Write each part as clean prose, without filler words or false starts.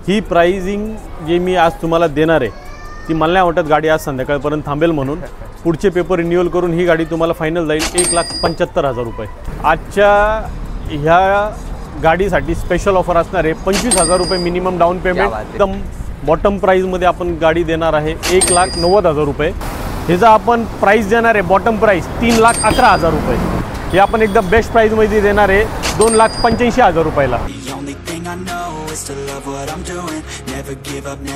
ही pricing जे मी आज तुम्हाला देणार आहे ती मला नाही वाटत गाडी आज संध्याकाळपर्यंत थांबेल म्हणून पुढचे पेपर रिन्यूअल करून ही गाडी तुम्हाला फायनल जाईल 1,75,000 रुपये। आजच्या ह्या गाडीसाठी स्पेशल ऑफर असणार आहे 25,000 रुपये मिनिमम डाऊन पेमेंट, एकदम बॉटम प्राईजमध्ये आपण गाडी देणार आहे 1,90,000 रुपये। ह्याचा आपण प्राईस देणार आहे बॉटम प्राईस 3,11,000 रुपये। हे आपण एकदम बेस्ट प्राईजमध्ये देणार आहे 2,85,000 रुपयाला।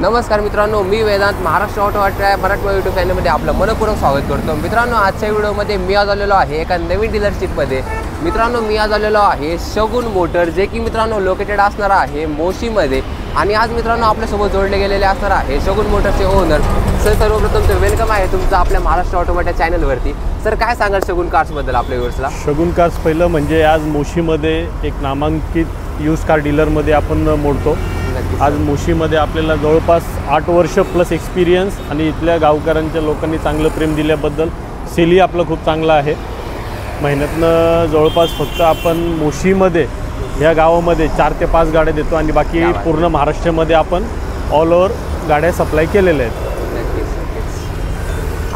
नमस्कार मित्रांनो, मी Vedant Maharashtra auto try Marathi YouTube चॅनलमध्ये आपलं मनपूर्वक स्वागत करतो। मित्रांनो, आजच्या व्हिडिओमध्ये मी आज आलेलो आहे एका नवीन डीलरशिपमध्ये। मित्रांनो, मी आज आलेलो आहे शगुन मोटर, जे की मित्रांनो लोकेटेड असणार आहे मोशीमध्ये। आणि आज मित्रांनो आपल्यासोबत जोडले गेलेले असणार आहे शगुन मोटरचे ओनर सर। सर्वप्रथम तर वेलकम आहे तुमचं आपल्या महाराष्ट्र ऑटोमॅटिक चॅनलवरती। सर, काय सांगाल शगुन कार्सबद्दल आपल्या व्ह्यूअर्सला? शगुन कार्स पहिलं म्हणजे आज मोशीमध्ये एक नामांकित यूज कार डीलरमध्ये आपण मोडतो। आज मोशीमध्ये आपल्याला जवळपास 8 वर्ष प्लस एक्सपिरियन्स आणि इथल्या गावकऱ्यांच्या लोकांनी चांगलं प्रेम दिल्याबद्दल सेलही आपलं खूप चांगलं आहे। महिन्यातनं जवळपास फक्त आपण मोशीमध्ये या गावामध्ये 4 ते 5 गाड्या देतो आणि बाकी पूर्ण महाराष्ट्रामध्ये आपण ऑल ओव्हर गाड्या सप्लाय केलेल्या आहेत।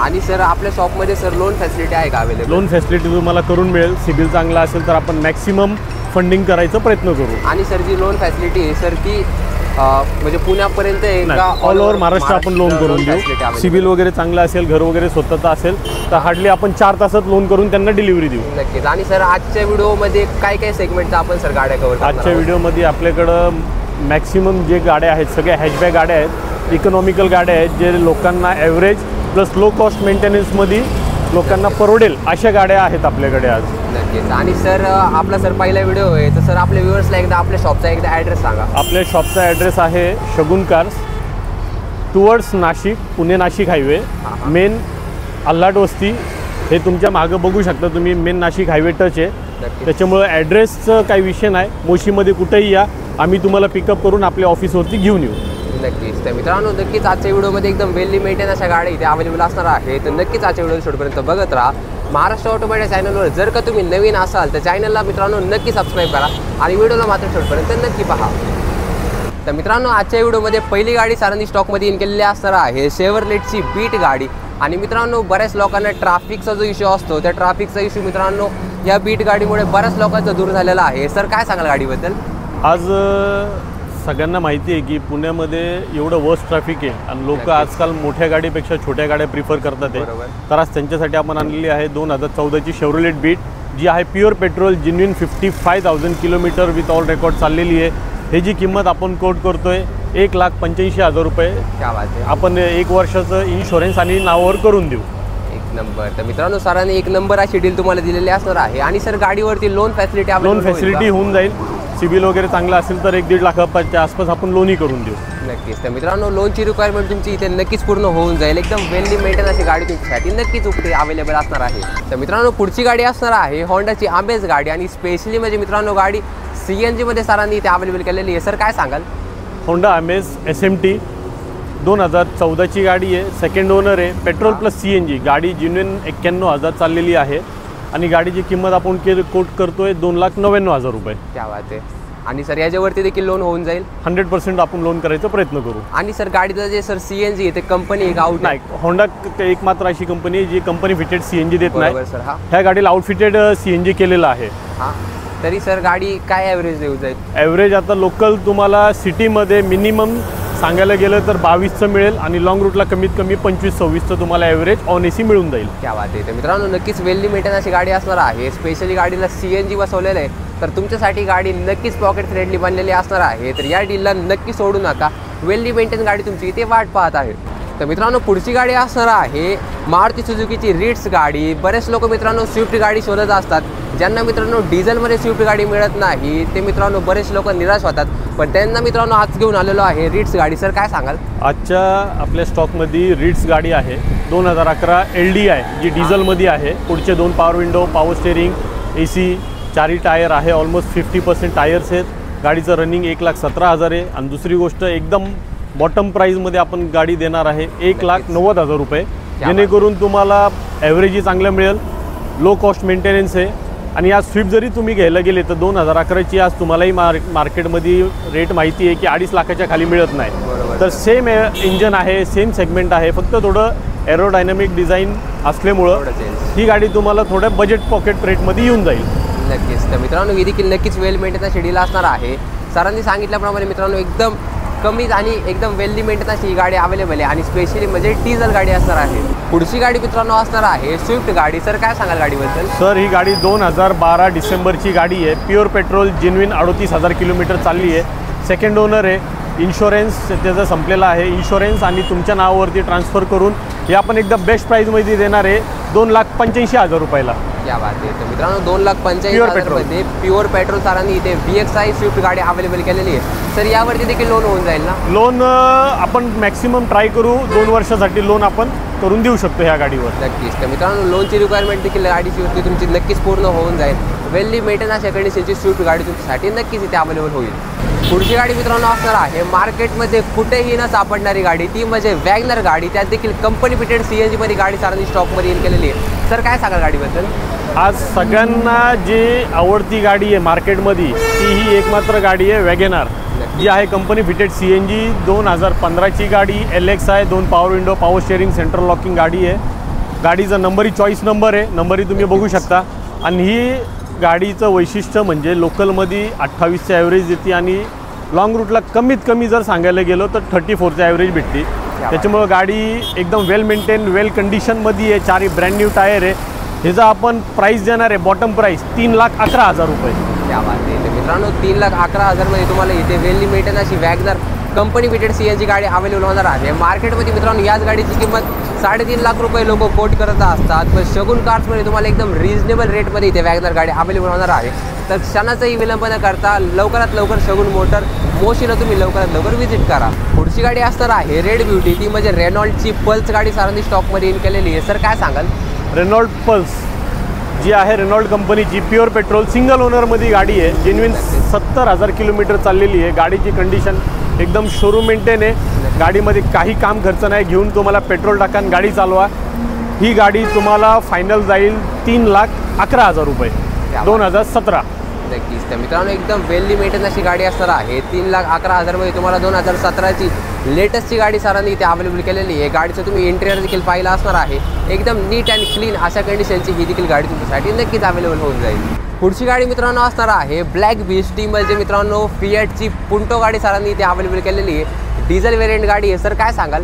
आणि सर, आपल्या शॉपमध्ये सर लोन फॅसिलिटी आहे का अवेलेबल? लोन फॅसिलिटी तुम्हाला करून मिळेल। सिबिल चांगला असेल तर आपण मॅक्सिमम फंडिंग करायचा प्रयत्न करू। आणि सर, जी लोन फॅसिलिटी आहे सर ती म्हणजे पुण्यापर्यंत ऑल ओव्हर महाराष्ट्र आपण लोन करून देऊ। सिबिल वगैरे चांगला असेल, घर वगैरे स्वतःचं असेल तर हार्डली आपण 4 तासात लोन करून त्यांना डिलिव्हरी देऊ। नक्कीच। आणि सर, आजच्या व्हिडिओमध्ये काय काय सेगमेंटचा आपण सर गाड्या कव्हर करणार? आजच्या व्हिडिओमध्ये आपल्याकडं मॅक्सिमम जे गाड्या आहेत सगळ्या हॅचबॅक गाड्या आहेत, इकॉनॉमिकल गाड्या आहेत, जे लोकांना ॲव्हरेज प्लस लो कॉस्ट मेंटेनन्समध्ये लोकांना परवडेल अशा गाड्या आहेत आपल्याकडे आज। नक्कीच। आणि सर, आपला सर पहिला व्हिडिओ आहे तर सर आपल्या व्ह्यूअर्सला एकदा आपल्या शॉपचा एकदा ॲड्रेस सांगा। आपल्या शॉपचा ॲड्रेस आहे Shagun cars, towards Nashik, Pune Nashik highway, main Alhat वस्ती। हे तुमच्या मागं बघू शकता तुम्ही, मेन नाशिक हायवे टच आहे, त्याच्यामुळे ॲड्रेसचं काही विषय नाही। मोशीमध्ये कुठेही या, आम्ही तुम्हाला पिकअप करून आपल्या ऑफिसवरती घेऊन येऊ। नक्कीच। तर मित्रांनो, नक्कीच आजच्या व्हिडिओमध्ये एकदम वेल्ली मेंटेन अशा गाड्या इथे अवेलेबल असणार आहे। तर नक्कीच आजच्या व्हिडिओ शेवटपर्यंत बघत राहा। महाराष्ट्र ऑटोमॅटिक चॅनलवर जर का तुम्ही नवीन असाल तर चॅनलला मित्रांनो नक्की सबस्क्राईब करा आणि व्हिडिओला मात्र शेवटपर्यंत नक्की पहा। तर मित्रांनो, आजच्या व्हिडिओमध्ये पहिली गाडी सरांनी स्टॉकमध्ये इन केलेली असणार आहे शेवरलेटची बीट गाडी। आणि मित्रांनो, बऱ्याच लोकांना ट्रॅफिकचा जो इश्यू असतो त्या ट्रॅफिकचा इश्यू मित्रांनो या बीट गाडीमुळे बऱ्याच लोकांचा दूर झालेला आहे। सर, काय सांगाल गाडीबद्दल? आज सगळ्यांना माहिती आहे की पुण्यामध्ये एवढं वर्स्ट ट्रॅफिक आहे आणि लोक आजकाल मोठ्या गाडीपेक्षा छोट्या गाड्या प्रिफर करतात आहे। तर आज त्यांच्यासाठी आपण आणलेली आहे 2014ची शेवरलेट बीट, जी आहे pure petrol genuine 55,000 kilometre with all record चाललेली आहे। हे जी किंमत आपण कोट करतोय 1,85,000 रुपये। क्या बात आहे। आपण 1 वर्षाचं इन्शुरन्स आणि नावावर करून देऊ। एक नंबर। तर मित्रांनो, सरांनी 1 नंबर अशी डील तुम्हाला दिलेली असणार आहे। आणि सर, गाडीवरती लोन फॅसिलिटी होऊन जाईल। सिबिल वगैरे चांगला असेल तर 1-1.5 लाखाच्या आसपास आपण लोनही करून देऊ। नक्कीच। तर मित्रांनो, लोनची रिक्वायरमेंट तुमची इथे नक्कीच पूर्ण होऊन जाईल। एकदम वेल्ली मेंटेन अशी गाडी तुमच्यासाठी नक्कीच उपलब्ध अवेलेबल असणार आहे। तर मित्रांनो, पुढची गाडी असणार आहे होंडाची अमेज गाडी। आणि स्पेशली म्हणजे मित्रांनो गाडी CNG मध्ये सरांनी इथे अवेलेबल केलेली आहे। सर, काय सांगाल? होंडा अमेज SMT 2014ची गाडी आहे, सेकंड ओनर आहे, पेट्रोल प्लस CNG गाडी जिन्युइन 91,000 चाललेली आहे। आणि गाडीची किंमत आपण कोट करतोय 2,99,000 रुपये। क्या बात आहे। आणि सर, याच्यावरती देखील लोन होऊन जाईल? 100% आपण लोन करायचा प्रयत्न करू। आणि सर, गाडीचं जे सर CNG आहे ते कंपनी एक आउट नाही, होंडा एकमात्र अशी कंपनी आहे जी कंपनी फिटेड CNG देत नाही। सर, ह्या गाडीला आउटफिटेड CNG केलेलं आहे। हां, तरी सर गाडी काय ॲव्हरेज देऊ जाईल? ॲव्हरेज आता लोकल तुम्हाला सिटीमध्ये मिनिमम सांगायला गेलं तर 22चं मिळेल आणि लॉंग रूटला कमीत कमी 25-26चं तुम्हाला ॲव्हरेज ऑन AC मिळून जाईल। क्या बात आहे। तर मित्रांनो, नक्कीच वेल्ली मेंटेन अशी गाडी असणार आहे। स्पेशली गाडीला CNG बसवलेलं आहे, तर तुमच्यासाठी गाडी नक्कीच पॉकेट फ्रेंडली बनलेली असणार आहे। तर या डीलला नक्की सोडू नका, वेल्ली मेंटेन गाडी तुमची इथे वाट पाहत आहे। तर मित्रांनो, पुढची गाडी असणार आहे मारुती सुझुकीची रिट्स गाडी। बरेच लोक मित्रांनो स्विफ्ट गाडी शोधत असतात, ज्यांना मित्रांनो डिझेलमध्ये स्विफ्ट गाडी मिळत नाही ते मित्रांनो बरेच लोक निराश होतात, पण त्यांना मित्रांनो आज घेऊन आलेलो आहे रिट्स गाडी। सर, काय सांगाल? आजच्या आपल्या स्टॉकमध्ये रिट्स गाडी आहे 2011 LDI, जी डिझेलमध्ये आहे। पुढचे 2 power window, power steering, AC, 4 tyre आहे, ऑलमोस्ट 50% टायर्स आहेत। गाडीचं रनिंग 1,17,000 आहे। आणि दुसरी गोष्ट, एकदम बॉटम प्राईजमध्ये आपण गाडी देणार आहे 1,90,000 रुपये, जेणेकरून तुम्हाला ॲव्हरेजही चांगलं मिळेल, लो कॉस्ट मेंटेनन्स आहे आणि आज स्विफ्ट जरी तुम्ही घ्यायला गेले तर 2011ची आज तुम्हालाही मार्केटमध्ये रेट माहिती आहे की 2.5 लाखाच्या खाली मिळत नाही. तर सेम इंजन आहे, सेम सेगमेंट आहे, फक्त थोडं एरोडायनामिक डिझाईन असल्यामुळं ही गाडी तुम्हाला थोड्या बजेट पॉकेट रेटमध्ये येऊन जाईल. नक्कीच. तर मित्रांनो ही देखील नक्कीच वेल मेंटेनन्स शेड्यूल असणार आहे. सरांनी सांगितल्याप्रमाणे मित्रांनो एकदम कमी आणि एकदम वेल्ली मेंटेनन्स ही गाडी अवेलेबल आहे आणि स्पेशली म्हणजे डिझेल गाडी असणार आहे. पुढची गाडी मित्रांनो असणार आहे स्विफ्ट गाडी. सर काय सांगाल गाडीबद्दल? सर ही गाडी 2012 डिसेंबरची गाडी आहे. प्युअर पेट्रोल जेन्युइन 38,000 किलोमीटर चालली आहे. सेकंड ओनर आहे. इन्शुरन्स त्याचा संपलेला आहे. इन्शुरन्स आणि तुमच्या नावावरती ट्रान्सफर करून हे आपण एकदम बेस्ट प्राईजमध्ये देणार आहे 2,85,000 रुपयाला. क्या बात आहे. तर मित्रांनो 2,85,000मध्ये प्युअर पेट्रोल सरांनी इथे VXI स्विफ्ट गाडी अवेलेबल केलेली आहे. सर यावरती देखील लोन होऊन जाईल ना? लोन आपण मॅक्सिमम ट्राय करू 2 वर्षासाठी लोन आपण करून देऊ शकतो ह्या गाडीवर. नक्कीच. तर मित्रांनो लोनची रिक्वायरमेंट देखील गाडीची तुमची नक्कीच पूर्ण होऊन जाईल. वेल्ली मेंटेनन्स कंडिशनची स्विफ्ट गाडी तुमच्यासाठी नक्कीच इथे अवेलेबल होईल. पुढची गाडी मित्रांनो असणार आहे मार्केटमध्ये कुठेही न सापडणारी गाडी, ती म्हणजे वॅगनर गाडी. त्यात देखील कंपनी फिटेड CNG मध्ये गाडी सरांनी स्टॉकमध्ये येईल केलेली आहे. सर काय सांगाल गाडीबद्दल? आज सगळ्यांना जी आवडती गाडी आहे मार्केटमध्ये ती ही एकमात्र गाडी आहे वॅगनार, जी आहे कंपनी फिटेड CNG. 2015ची गाडी, LXI, 2 power window, power steering, central locking गाडी आहे. गाडीचा नंबरही चॉईस नंबर आहे, नंबरही तुम्ही बघू शकता. आणि ही गाडीचं वैशिष्ट्य म्हणजे लोकलमध्ये 28चं ॲव्हरेज देते आणि लॉंग रूटला कमीत कमी जर सांगायला गेलो तर 34चं ॲव्हरेज भेटते. त्याच्यामुळं गाडी एकदम वेल मेंटेन, वेल कंडिशनमध्ये आहे. 4 ब्रँड न्यू टायर आहे. ह्याचा आपण प्राईस देणार आहे बॉटम प्राईस 3,11,000 रुपये. क्या बात आहे. तर मित्रांनो 3,11,000मध्ये तुम्हाला इथे वेल्ली मेंटेनन्स अशी वॅगनर कंपनी फिटेड CNG गाडी अवेलेबल होणार आहे. मार्केटमध्ये मित्रांनो याच गाडीची किंमत 3.5 लाख रुपये लोक कोट करत असतात, पण शगुन कार्समध्ये तुम्हाला एकदम रिजनेबल रेटमध्ये इथे वॅगनर गाडी अवेलेबल होणार आहे. तर क्षणाचाही विलंब न करता लवकरात लवकर शगुन मोटर मोशीला तुम्ही लवकरात लवकर व्हिजिट करा. पुढची गाडी असणार आहे रेड ब्युटी, ती म्हणजे रेनॉल्डची पल्स गाडी सरांनी स्टॉकमध्ये इन केलेली आहे. सर काय सांगाल? रेनॉल्ड पल्स जी आहे रेनॉल्ड कंपनीची प्युअर पेट्रोल सिंगल ओनरमध्ये गाडी आहे. जेन्युइन 70,000 किलोमीटर चाललेली आहे. गाडीची कंडिशन एकदम शोरूम मेंटेन आहे. गाडीमध्ये काही काम खर्च नाही. घेऊन तुम्हाला पेट्रोल टाका आणि गाडी चालवा. ही गाडी तुम्हाला फायनल जाईल 3,11,000 रुपये 2017. नक्कीच. तर मित्रांनो एकदम वेल्ली मेंटेन अशी गाडी असणार आहे. 3,11,000मध्ये तुम्हाला 2017ची लेटेस्टची गाडी सरांनी इथे अवेलेबल केलेली आहे. गाडीचं तुम्ही इंटेरियर देखील पाहिलं असणार आहे. एकदम नीट अँड क्लीन अशा कंडिशनची ही देखील गाडी तुमच्यासाठी नक्कीच अवेलेबल होऊन जाईल. पुढची गाडी मित्रांनो असणार आहे ब्लॅक बीस्ट, टी म्हणजे मित्रांनो फिएटची पुंटो गाडी सरांनी इथे अवेलेबल केलेली आहे. डिझेल वेरियंट गाडी आहे. सर काय सांगाल?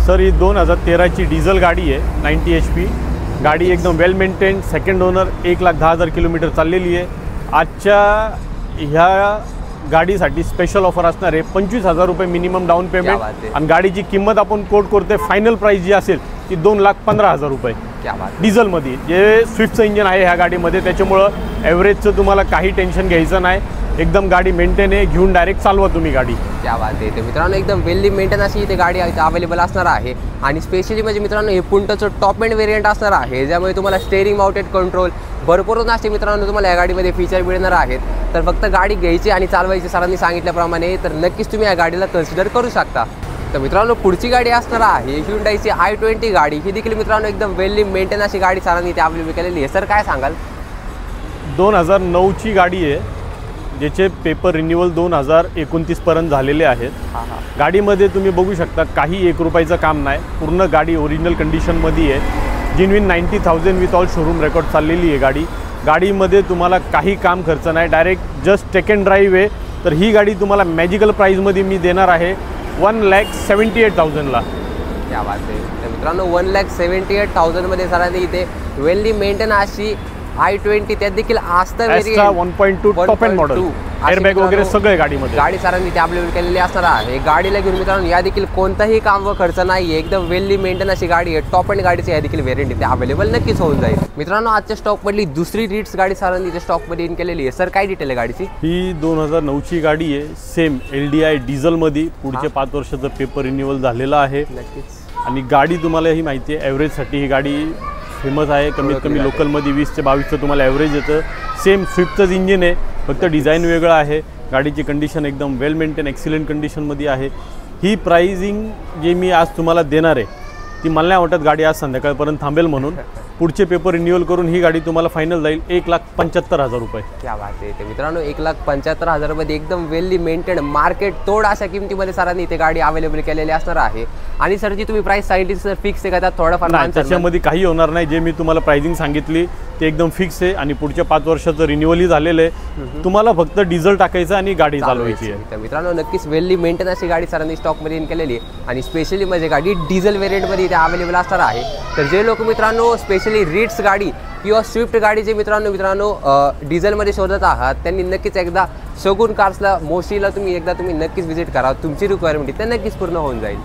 सर ही 2013ची डिझेल गाडी आहे. 90 HP गाडी एकदम वेल मेंटेन. सेकंड ओनर, 1,10,000 किलोमीटर चाललेली आहे. आजच्या ह्या गाडीसाठी स्पेशल ऑफर असणार आहे 25,000 रुपये मिनिमम डाऊन पेमेंट आणि गाडीची किंमत आपण कोट करते फायनल प्राईस जी असेल ती 2,15,000 रुपये डिझेलमध्ये. जे स्विफ्टचं इंजन आहे ह्या गाडीमध्ये, त्याच्यामुळं ॲव्हरेजचं तुम्हाला काही टेन्शन घ्यायचं नाही. एकदम गाडी मेंटेन आहे. घेऊन डायरेक्ट चालवा तुम्ही गाडी. क्या बात आहे. तर मित्रांनो एकदम वेल्ली मेंटेन अशी इथे गाडी अवेलेबल असणार आहे. आणि स्पेशली म्हणजे मित्रांनो हे पुंटोचं टॉप एंड वेरियंट असणार आहे, ज्यामुळे तुम्हाला स्टेअरिंग माउंटेड कंट्रोल भरपूर असे मित्रांनो तुम्हाला या गाडीमध्ये फीचर मिळणार आहेत. तर फक्त गाडी घ्यायची आणि चालवायची सरांनी सांगितल्याप्रमाणे, तर नक्कीच तुम्ही या गाडीला कन्सिडर करू शकता. तर मित्रांनो पुढची गाडी असणार आहे ह्युंडाईची i20 गाडी. ही देखील मित्रांनो एकदम वेल्ली मेंटेन अशी गाडी सरांनी इथे अवेलेबल केलेली आहे. सर काय सांगाल? 2009ची गाडी आहे, ज्याचे पेपर रिन्युअल 2029 पर्यंत झालेले आहेत. गाडीमध्ये तुम्ही बघू शकता काही 1 रुपयाचं काम नाही. पूर्ण गाडी ओरिजिनल कंडिशनमध्ये आहे. Genuine 90,000 with all showroom record चाललेली आहे गाडी. गाडीमध्ये तुम्हाला काही काम खर्च नाही. Direct just take and drive आहे. तर ही गाडी तुम्हाला मॅजिकल प्राईजमध्ये मी देणार आहे 1,78,000ला. क्या बात आहे. तर मित्रांनो 1,78,000मध्ये सरांनी इथे वेल्ली मेंटेन अशी i20 त्यात देखील Asta variant 1.2 top end model, airbag वगैरे सगळे गाडीमध्ये गाडी सरांनी इथे अवेलेबल केलेली असणार आहे. गाडीला घेऊन मित्रांनो या देखील कोणताही काम व खर्च नाही. एकदम वेल्ली मेंटेन अशी गाडी आहे. टॉप एंड गाडीची या देखील वेरियंट इथे अवेलेबल नक्कीच होऊन जाईल. मित्रांनो आजच्या स्टॉकमधली दुसरी रिट्स गाडी सरांनी इथे स्टॉकमध्ये इन केलेली आहे. सर काय डिटेल आहे गाडीची? ही 2009ची गाडी आहे. सेम LDI डिझेलमध्ये. पुढचे 5 वर्षाचं पेपर रिन्युअल झालेलं आहे. नक्कीच. आणि गाडी तुम्हाला ही माहिती आहे ॲव्हरेजसाठी ही गाडी फेमस आहे. कमीत कमी लोकलमध्ये 20 ते 22चं तुम्हाला ॲव्हरेज येतं. सेम स्विफ्टचंच इंजिन आहे, फक्त डिझाईन वेगळं आहे. गाडीची कंडिशन एकदम वेल मेंटेन एक्सिलेंट कंडिशनमध्ये आहे. ही प्राइसिंग जे मी आज तुम्हाला देणार आहे ती मला नाही वाटत गाडी आज संध्याकाळपर्यंत थांबेल म्हणून पुढचे पेपर रिन्युअल करून ही गाडी तुम्हाला फायनल जाईल 1,75,000 रुपये. क्या बात आहे. तर मित्रांनो 1,75,000 मध्ये एकदम वेल्ली मेंटेन मार्केट तोड अशा किमतीमध्ये सरांनी इथे गाडी अवेलेबल केलेली असणार आहे. आणि सर जी तुम्ही प्राइस सांगितली सर फिक्स आहे का त्यात थोडंफार नाही, त्याच्यामध्ये काही होणार नाही. जे मी तुम्हाला प्राइसिंग सांगितली ते एकदम फिक्स आहे आणि पुढच्या 5 वर्षाचं रिन्युअलही झालेलं आहे. तुम्हाला फक्त डिझेल टाकायचं आणि गाडी चालवायची आहे. तर मित्रांनो नक्कीच वेल्ली मेंटेन अशी गाडी सरांनी स्टॉकमध्ये इन केलेली आहे आणि स्पेशली म्हणजे गाडी डिझेल व्हेरियंटमध्ये इथे अवेलेबल असणार आहे. तर जे लोक मित्रांनो स्पेशली रिट्स गाडी किंवा स्विफ्ट गाडी जे मित्रांनो डिझेलमध्ये शोधत आहात त्यांनी नक्कीच एकदा शगुन कार्सला मोशीला तुम्ही नक्कीच व्हिजिट करा. तुमची रिक्वायरमेंट तर नक्कीच पूर्ण होऊन जाईल.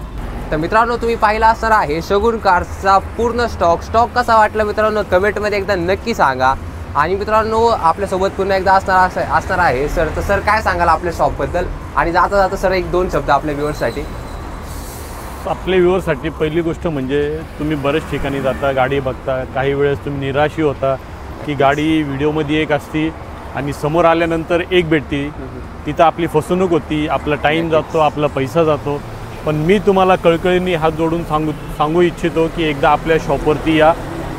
तर मित्रांनो तुम्ही पाहिला असणार आहे शगुन कार्सचा पूर्ण स्टॉक कसा वाटला मित्रांनो कमेंटमध्ये एकदा नक्की सांगा. आणि मित्रांनो आपल्यासोबत पुन्हा एकदा असणार आहे सर. तर सर काय सांगाल आपल्या शॉपबद्दल आणि जाता सर 1-2 शब्द आपल्या व्ह्युअर्ससाठी. आपल्या व्ह्युअर्ससाठी पहिली गोष्ट म्हणजे तुम्ही बरेच ठिकाणी जाता गाडी बघता, काही वेळेस तुम्ही निराशी होता की गाडी व्हिडिओमध्ये एक असती आणि समोर आल्यानंतर एक भेटती. तिथं आपली फसवणूक होती, आपला टाईम जातो, आपला पैसा जातो. पण मी तुम्हाला कळकळीने हात जोडून सांगू इच्छितो की एकदा आपल्या शॉपवरती या,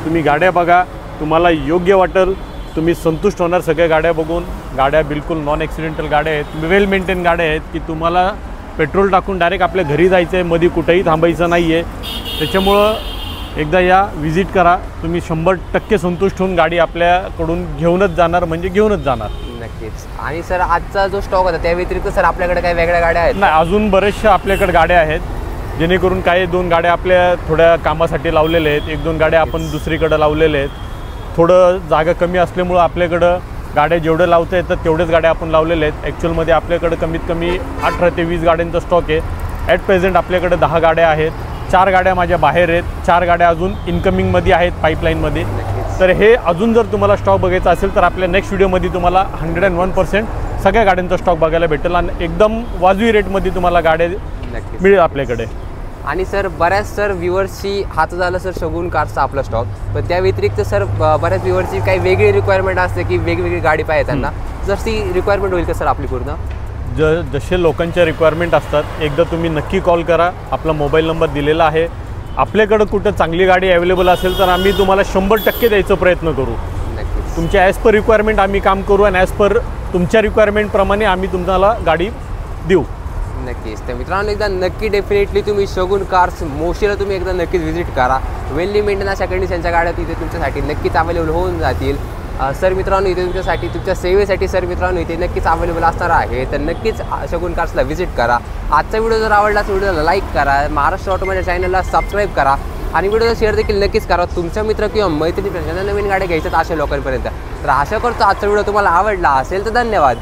तुम्ही गाड्या बघा, तुम्हाला योग्य वाटेल, तुम्ही संतुष्ट होणार सगळ्या गाड्या बघून. गाड्या बिलकुल नॉन ॲक्सिडेंटल गाड्या आहेत, वेल मेंटेन गाड्या आहेत की तुम्हाला पेट्रोल टाकून डायरेक्ट आपल्या घरी जायचं आहे, मध्ये कुठेही थांबायचं नाही आहे. त्याच्यामुळं एकदा या, व्हिजिट करा, तुम्ही 100% संतुष्ट होऊन गाडी आपल्याकडून घेऊनच जाणार म्हणजे घेऊनच जाणार. नक्कीच. आणि सर आजचा जो स्टॉक होता त्या व्यतिरिक्त सर आपल्याकडे काही वेगळ्या गाड्या आहेत? नाही, अजून बरेचशा आपल्याकडे गाड्या आहेत जेणेकरून काही 2 गाड्या आपल्या थोड्या कामासाठी लावलेल्या आहेत, 1-2 गाड्या आपण दुसरीकडे लावलेल्या आहेत. थोडं जागा कमी असल्यामुळं आपल्याकडं गाड्या जेवढं लावता येतात तेवढेच गाड्या आपण लावलेल्या आहेत. ॲक्च्युअलमध्ये आपल्याकडं कमीत कमी 18 ते 20 गाड्यांचा स्टॉक आहे. ॲट प्रेझेंट आपल्याकडे 10 गाड्या आहेत. 4 गाड्या माझ्या बाहेर आहेत, 4 गाड्या अजून इनकमिंगमध्ये आहेत, पाईपलाईनमध्ये. तर हे अजून जर तुम्हाला स्टॉक बघायचा असेल तर आपल्या नेक्स्ट व्हिडिओमध्ये तुम्हाला 101% सगळ्या गाड्यांचा स्टॉक बघायला भेटेल आणि एकदम वाजवी रेटमध्ये तुम्हाला गाड्या मिळेल आपल्याकडे. आणि सर बऱ्याच व्ह्युअर्सची हात झालं सर शगुन कार्सचा आपला स्टॉक. पण त्या व्यतिरिक्त सर बऱ्याच व्ह्युअर्सची काही वेगळी रिक्वायरमेंट असते की वेगवेगळी गाडी पाहिजे त्यांना, जर ती रिक्वायरमेंट होईल का सर आपली पूर्ण? जसे लोकांच्या रिक्वायरमेंट असतात एकदा तुम्ही नक्की कॉल करा. आपला मोबाईल नंबर दिलेला आहे. आपल्याकडं कुठं चांगली गाडी अवेलेबल असेल तर आम्ही तुम्हाला 100% द्यायचा प्रयत्न करू. नक्कीच. तुमच्या ॲज पर रिक्वायरमेंट आम्ही काम करू आणि ॲज पर तुमच्या रिक्वायरमेंटप्रमाणे आम्ही तुम्हाला गाडी देऊ. नक्कीच. तर मित्रांनो एकदा नक्की डेफिनेटली तुम्ही शगुन कार्स मोशीला तुम्ही एकदा नक्कीच व्हिजिट करा. वेल्ली मेंटेन अशा कंडिशनच्या गाड्या तिथे तुमच्यासाठी नक्कीच अवेलेबल होऊन जातील. सर मित्रांनो इथे तुमच्यासाठी तुमच्या सेवेसाठी सर मित्रांनो इथे नक्कीच अवेलेबल असणार आहे. तर नक्कीच शगुन कार्सला व्हिजिट करा. आजचा व्हिडिओ जर आवडला तर व्हिडिओला लाईक करा, महाराष्ट्र ऑटोमोटिव्ह चॅनलला सबस्क्राईब करा आणि व्हिडिओला शेअर देखील नक्कीच करा तुमच्या मित्र किंवा मैत्रिणीपर्यंत नवीन गाड्या घ्यायच्यात अशा लोकांपर्यंत. तर आशा करतो आजचा व्हिडिओ तुम्हाला आवडला असेल तर धन्यवाद.